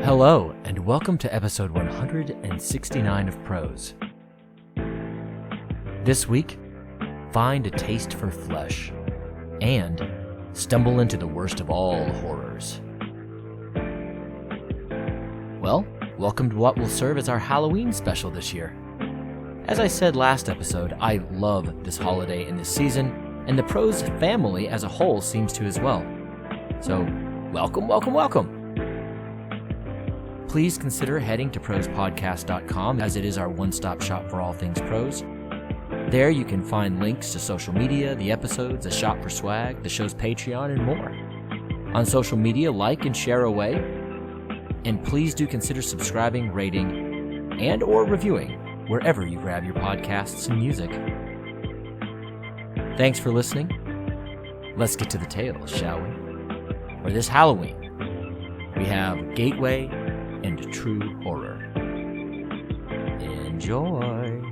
Hello, and welcome to episode 169 of Prose. This week, find a taste for flesh and stumble into the worst of all horrors. Well, welcome to what will serve as our Halloween special this year. As I said last episode, I love this holiday and this season, and the Prose family as a whole seems to as well. So, welcome. Please consider heading to prosepodcast.com, as it is our one-stop shop for all things Prose. There you can find links to social media, the episodes, a shop for swag, the show's Patreon, and more. On social media, like and share away. And please do consider subscribing, rating, and or reviewing wherever you grab your podcasts and music. Thanks for listening. Let's get to the tale, shall we? For this Halloween, we have Gateway and True Horror. Enjoy.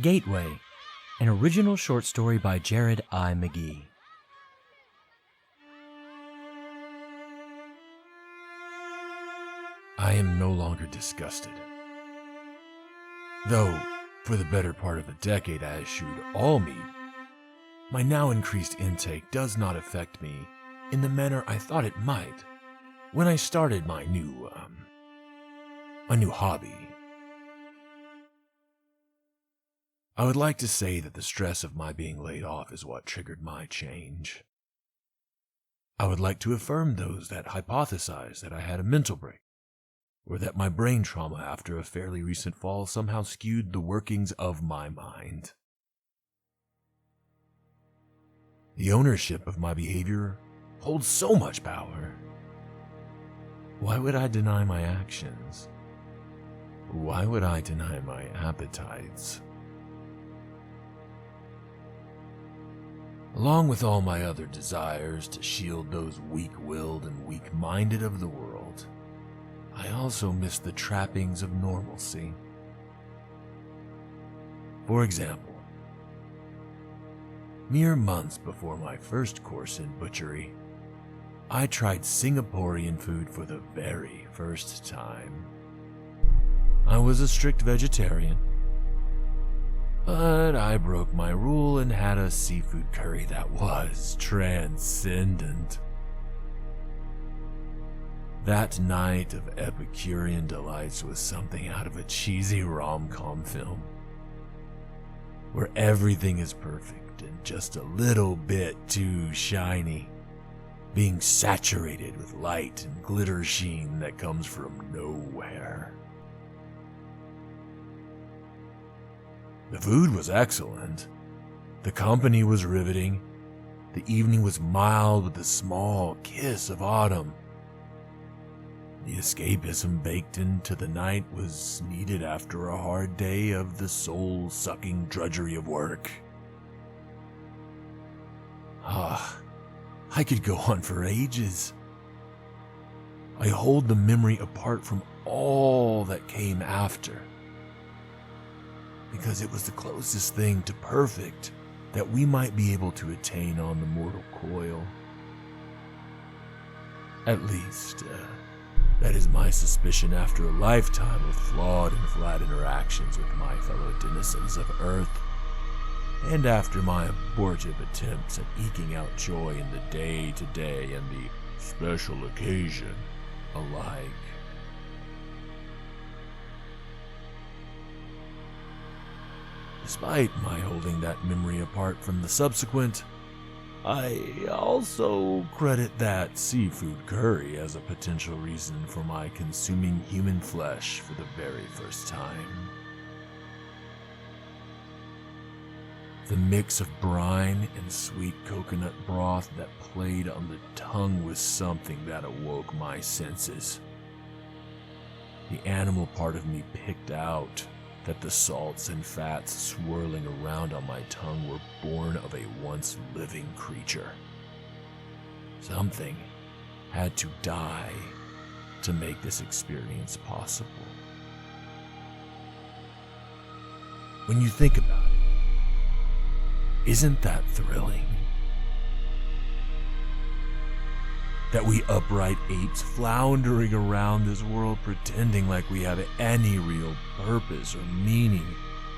Gateway, an original short story by Jared I. McGee. I am no longer disgusted. Though, for the better part of a decade I eschewed all meat, my now increased intake does not affect me in the manner I thought it might when I started my new hobby. I would like to say that the stress of my being laid off is what triggered my change. I would like to affirm those that hypothesize that I had a mental break, or that my brain trauma after a fairly recent fall somehow skewed the workings of my mind. The ownership of my behavior holds so much power. Why would I deny my actions? Why would I deny my appetites? Along with all my other desires to shield those weak-willed and weak-minded of the world, I also miss the trappings of normalcy. For example, mere months before my first course in butchery, I tried Singaporean food for the very first time. I was a strict vegetarian, but I broke my rule and had a seafood curry that was transcendent. That night of Epicurean delights was something out of a cheesy rom-com film, where everything is perfect and just a little bit too shiny, being saturated with light and glitter sheen that comes from nowhere. The food was excellent, the company was riveting, the evening was mild with the small kiss of autumn. The escapism baked into the night was needed after a hard day of the soul-sucking drudgery of work. I could go on for ages. I hold the memory apart from all that came after, because it was the closest thing to perfect that we might be able to attain on the mortal coil. At least, that is my suspicion after a lifetime of flawed and flat interactions with my fellow denizens of Earth, and after my abortive attempts at eking out joy in the day-to-day and the special occasion alike. Despite my holding that memory apart from the subsequent, I also credit that seafood curry as a potential reason for my consuming human flesh for the very first time. The mix of brine and sweet coconut broth that played on the tongue was something that awoke my senses. The animal part of me picked out that the salts and fats swirling around on my tongue were born of a once living creature. Something had to die to make this experience possible. When you think about it, isn't that thrilling? That we upright apes floundering around this world pretending like we have any real purpose or meaning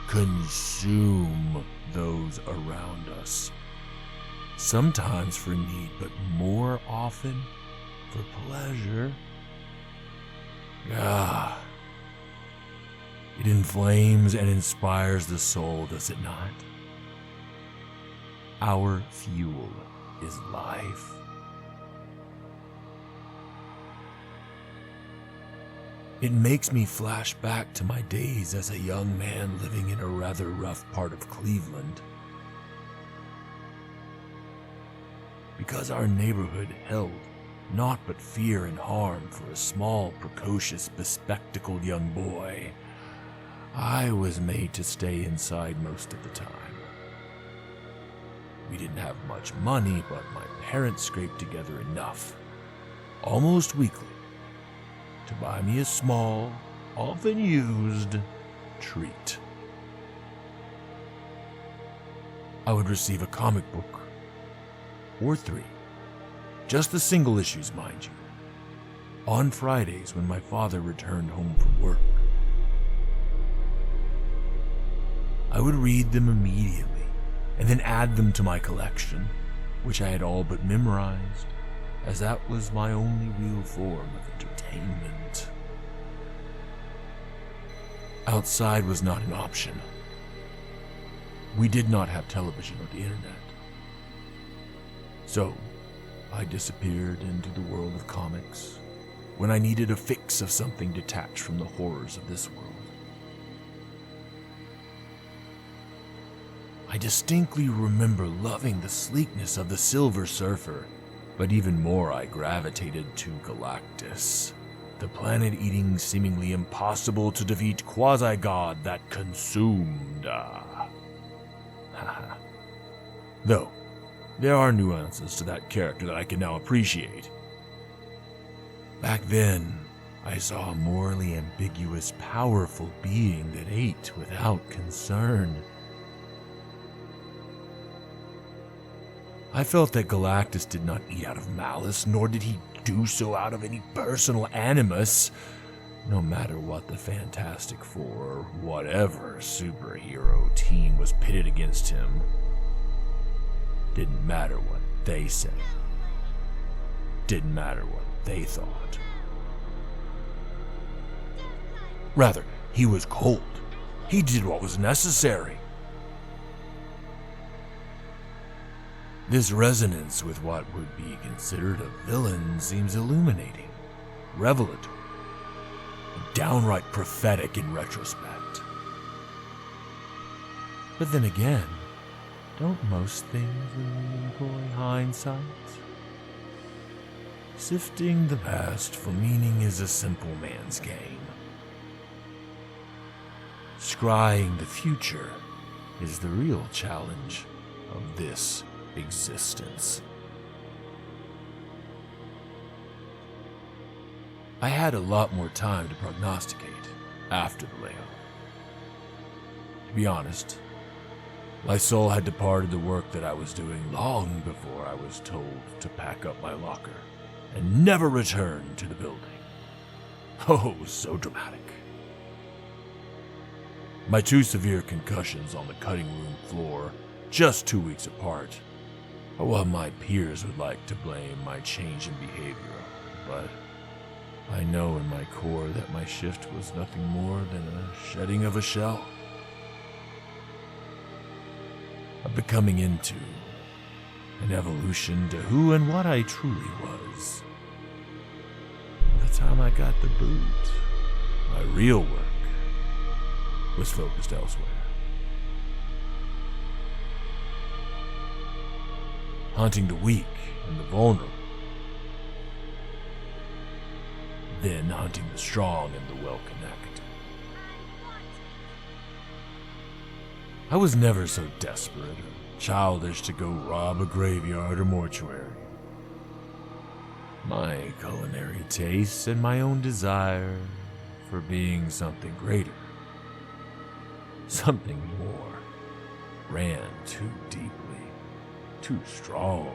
consume those around us. Sometimes for need, but more often for pleasure. It inflames and inspires the soul, does it not? Our fuel is life. It makes me flash back to my days as a young man living in a rather rough part of Cleveland. Because our neighborhood held naught but fear and harm for a small, precocious, bespectacled young boy, I was made to stay inside most of the time. We didn't have much money, but my parents scraped together enough, almost weekly, to buy me a small, often used treat. I would receive a comic book, or 3, just the single issues, mind you, on Fridays when my father returned home from work. I would read them immediately, and then add them to my collection, which I had all but memorized, as that was my only real form of entertainment. Outside was not an option. We did not have television or the internet. So, I disappeared into the world of comics when I needed a fix of something detached from the horrors of this world. I distinctly remember loving the sleekness of the Silver Surfer, but even more I gravitated to Galactus, the planet-eating, seemingly impossible to defeat quasi-god that consumed. Though, there are nuances to that character that I can now appreciate. Back then, I saw a morally ambiguous, powerful being that ate without concern. I felt that Galactus did not eat out of malice, nor did he do so out of any personal animus, no matter what the Fantastic Four or whatever superhero team was pitted against him. Didn't matter what they said. Didn't matter what they thought. Rather, he was cold. He did what was necessary. This resonance with what would be considered a villain seems illuminating, revelatory, and downright prophetic in retrospect. But then again, don't most things employ hindsight? Sifting the past for meaning is a simple man's game. Scrying the future is the real challenge of this existence. I had a lot more time to prognosticate after the layoff. To be honest, my soul had departed the work that I was doing long before I was told to pack up my locker and never return to the building. Oh, so dramatic. My 2 severe concussions on the cutting room floor, just 2 weeks apart, are what my peers would like to blame my change in behavior on, but I know in my core that my shift was nothing more than a shedding of a shell. A becoming into, an evolution to who and what I truly was. By the time I got the boot, my real work was focused elsewhere. Hunting the weak and the vulnerable. Then hunting the strong and the well-connected. I was never so desperate or childish to go rob a graveyard or mortuary. my culinary tastes and my own desire for being something greater, something more, ran too deeply, too strongly.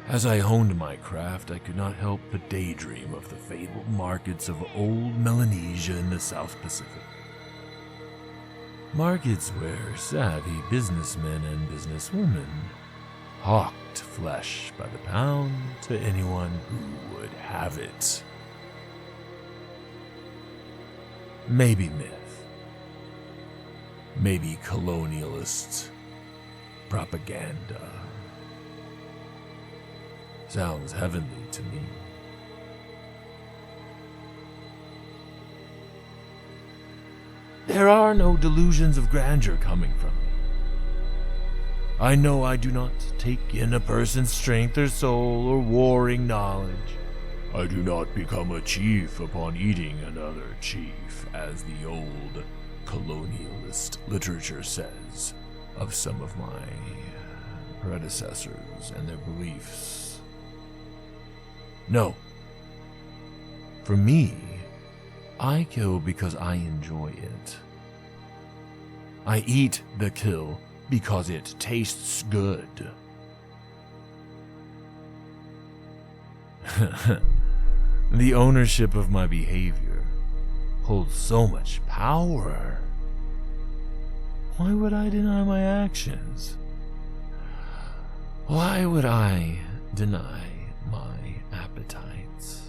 As I honed my craft, I could not help but daydream of the fabled markets of old Melanesia in the South Pacific. Markets where savvy businessmen and businesswomen hawked flesh by the pound to anyone who would have it. Maybe myth. Maybe colonialist propaganda. Sounds heavenly to me. There are no delusions of grandeur coming from me. I know I do not take in a person's strength or soul or warring knowledge. I do not become a chief upon eating another chief, as the old colonialist literature says of some of my predecessors and their beliefs. No. For me, I kill because I enjoy it. I eat the kill because it tastes good. The ownership of my behavior holds so much power. Why would I deny my actions? Why would I deny my appetites?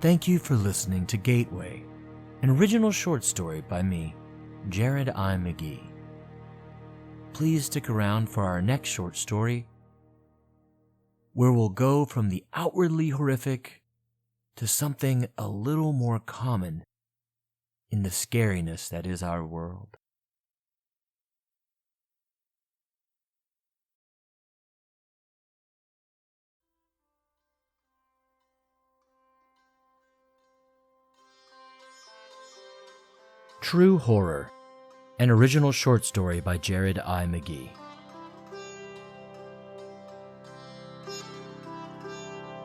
Thank you for listening to Gateway, an original short story by me, Jared I. McGee. Please stick around for our next short story, where we'll go from the outwardly horrific to something a little more common in the scariness that is our world. True Horror, an original short story by Jared I. McGee.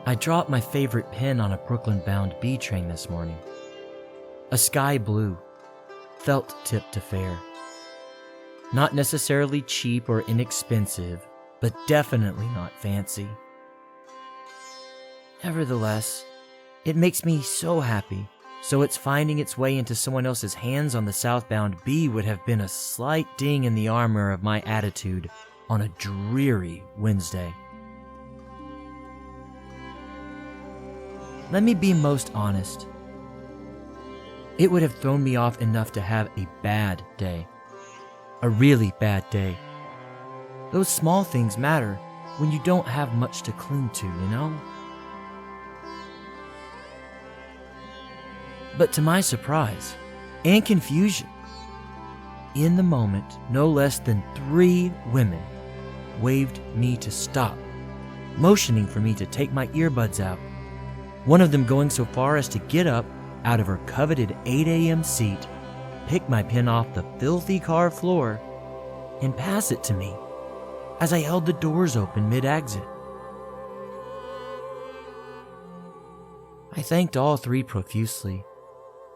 I dropped my favorite pen on a Brooklyn-bound B train this morning. A sky blue, felt tipped affair. Not necessarily cheap or inexpensive, but definitely not fancy. Nevertheless, it makes me so happy. So it's finding its way into someone else's hands on the southbound B would have been a slight ding in the armor of my attitude on a dreary Wednesday. Let me be most honest. It would have thrown me off enough to have a bad day. A really bad day. Those small things matter when you don't have much to cling to, you know? But to my surprise and confusion, in the moment, no less than 3 women waved me to stop, motioning for me to take my earbuds out. One of them going so far as to get up out of her coveted 8 a.m. seat, pick my pen off the filthy car floor, and pass it to me as I held the doors open mid-exit. I thanked all 3 profusely,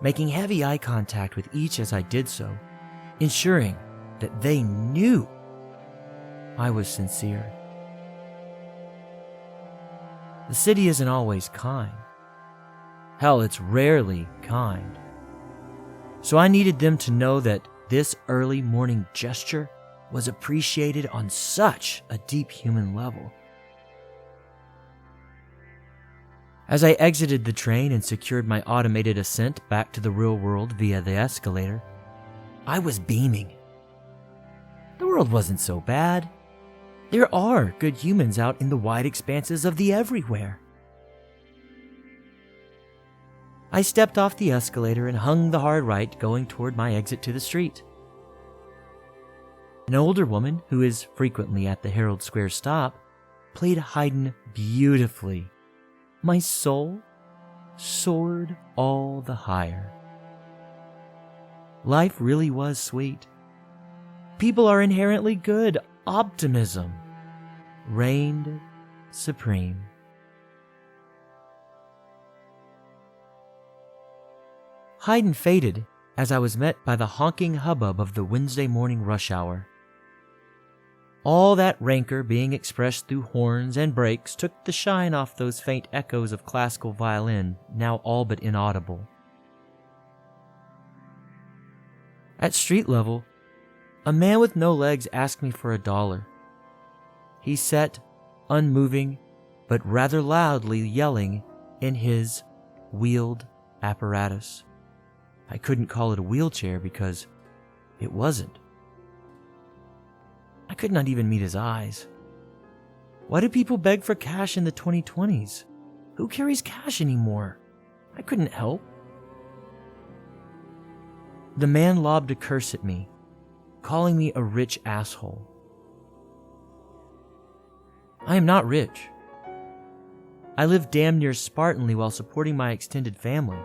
making heavy eye contact with each as I did so, ensuring that they knew I was sincere. The city isn't always kind. Hell, it's rarely kind. So I needed them to know that this early morning gesture was appreciated on such a deep human level. As I exited the train and secured my automated ascent back to the real world via the escalator, I was beaming. The world wasn't so bad. There are good humans out in the wide expanses of the everywhere. I stepped off the escalator and hung the hard right going toward my exit to the street. An older woman, who is frequently at the Herald Square stop, played Haydn beautifully. My soul soared all the higher. Life really was sweet. People are inherently good. Optimism reigned supreme. Haydn faded as I was met by the honking hubbub of the Wednesday morning rush hour. All that rancor being expressed through horns and brakes took the shine off those faint echoes of classical violin, now all but inaudible. At street level, a man with no legs asked me for $1. He sat, unmoving, but rather loudly yelling in his wheeled apparatus. I couldn't call it a wheelchair because it wasn't. I could not even meet his eyes. Why do people beg for cash in the 2020s? Who carries cash anymore? I couldn't help. The man lobbed a curse at me, calling me a rich asshole. I am not rich. I live damn near Spartanly while supporting my extended family.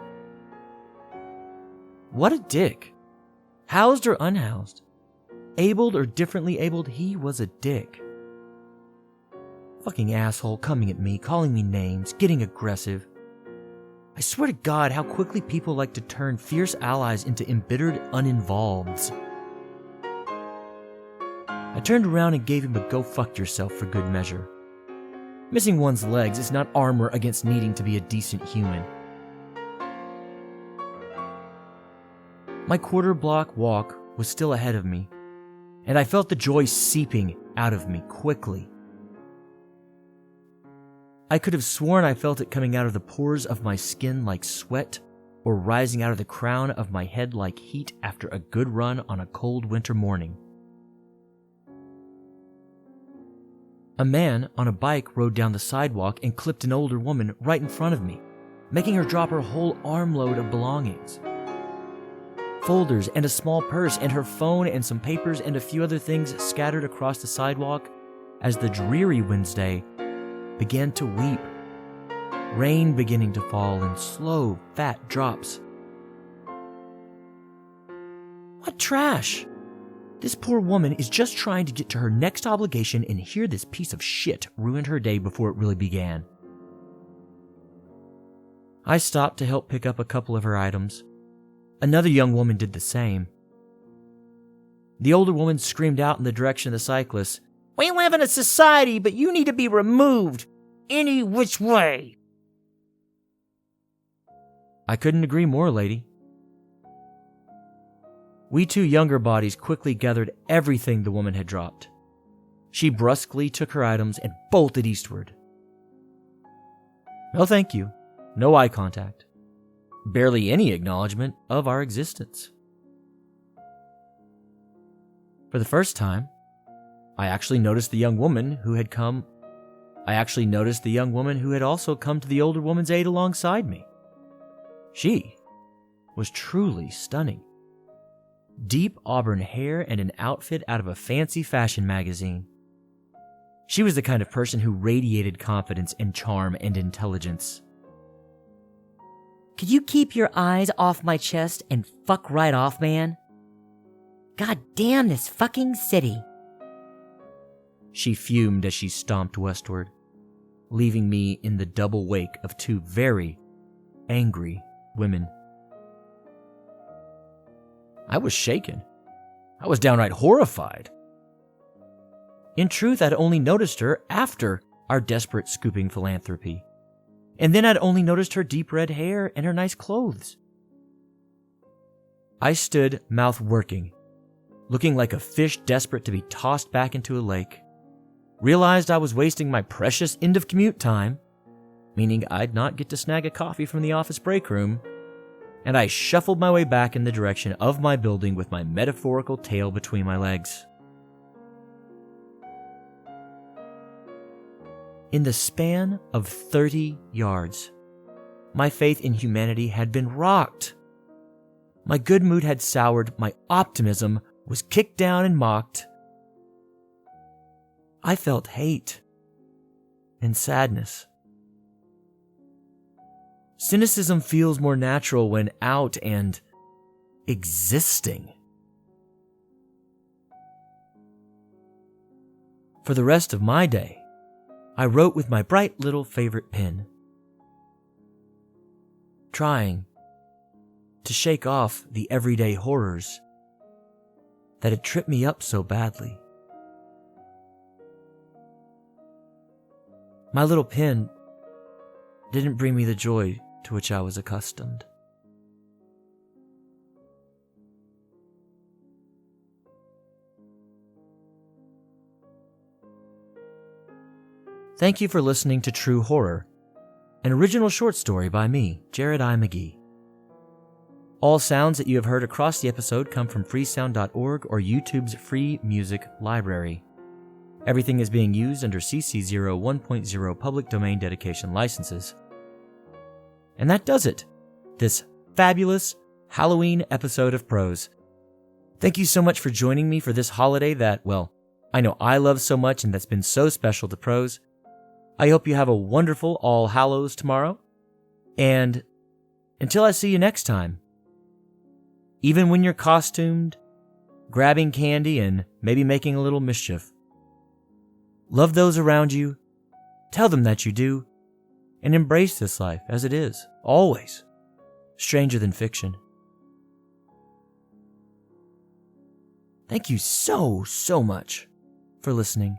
What a dick. Housed or unhoused, abled or differently abled, he was a dick. Fucking asshole coming at me, calling me names, getting aggressive. I swear to God how quickly people like to turn fierce allies into embittered uninvolveds. I turned around and gave him a go fuck yourself for good measure. Missing one's legs is not armor against needing to be a decent human. My quarter-block walk was still ahead of me, and I felt the joy seeping out of me quickly. I could have sworn I felt it coming out of the pores of my skin like sweat, or rising out of the crown of my head like heat after a good run on a cold winter morning. A man on a bike rode down the sidewalk and clipped an older woman right in front of me, making her drop her whole armload of belongings. Folders and a small purse and her phone and some papers and a few other things scattered across the sidewalk as the dreary Wednesday began to weep, rain beginning to fall in slow, fat drops. What trash! This poor woman is just trying to get to her next obligation, and here this piece of shit ruined her day before it really began. I stopped to help pick up a couple of her items. Another young woman did the same. The older woman screamed out in the direction of the cyclists, "We live in a society, but you need to be removed any which way." I couldn't agree more, lady. We two younger bodies quickly gathered everything the woman had dropped. She brusquely took her items and bolted eastward. No thank you. No eye contact. Barely any acknowledgement of our existence. For the first time, I actually noticed the young woman who had also come to the older woman's aid alongside me. She was truly stunning. Deep auburn hair and an outfit out of a fancy fashion magazine. She was the kind of person who radiated confidence and charm and intelligence. Could you keep your eyes off my chest and fuck right off, man? God damn this fucking city. She fumed as she stomped westward, leaving me in the double wake of two very angry women. I was shaken. I was downright horrified. In truth, I'd only noticed her after our desperate scooping philanthropy. And then I'd only noticed her deep red hair and her nice clothes. I stood, mouth working, looking like a fish desperate to be tossed back into a lake. Realized I was wasting my precious end of commute time, meaning I'd not get to snag a coffee from the office break room, and I shuffled my way back in the direction of my building with my metaphorical tail between my legs. In the span of 30 yards, my faith in humanity had been rocked. My good mood had soured, my optimism was kicked down and mocked. I felt hate and sadness. Cynicism feels more natural when out and existing. For the rest of my day, I wrote with my bright little favorite pen, trying to shake off the everyday horrors that had tripped me up so badly. My little pen didn't bring me the joy to which I was accustomed. Thank you for listening to True Horror, an original short story by me, Jared I. McGee. All sounds that you have heard across the episode come from freesound.org or YouTube's free music library. Everything is being used under CC 01.0 public domain dedication licenses. And that does it. This fabulous Halloween episode of Prose. Thank you so much for joining me for this holiday that, well, I know I love so much and that's been so special to Prose. I hope you have a wonderful All Hallows tomorrow. And until I see you next time, even when you're costumed, grabbing candy, and maybe making a little mischief, love those around you, tell them that you do, and embrace this life as it is, always stranger than fiction. Thank you so much for listening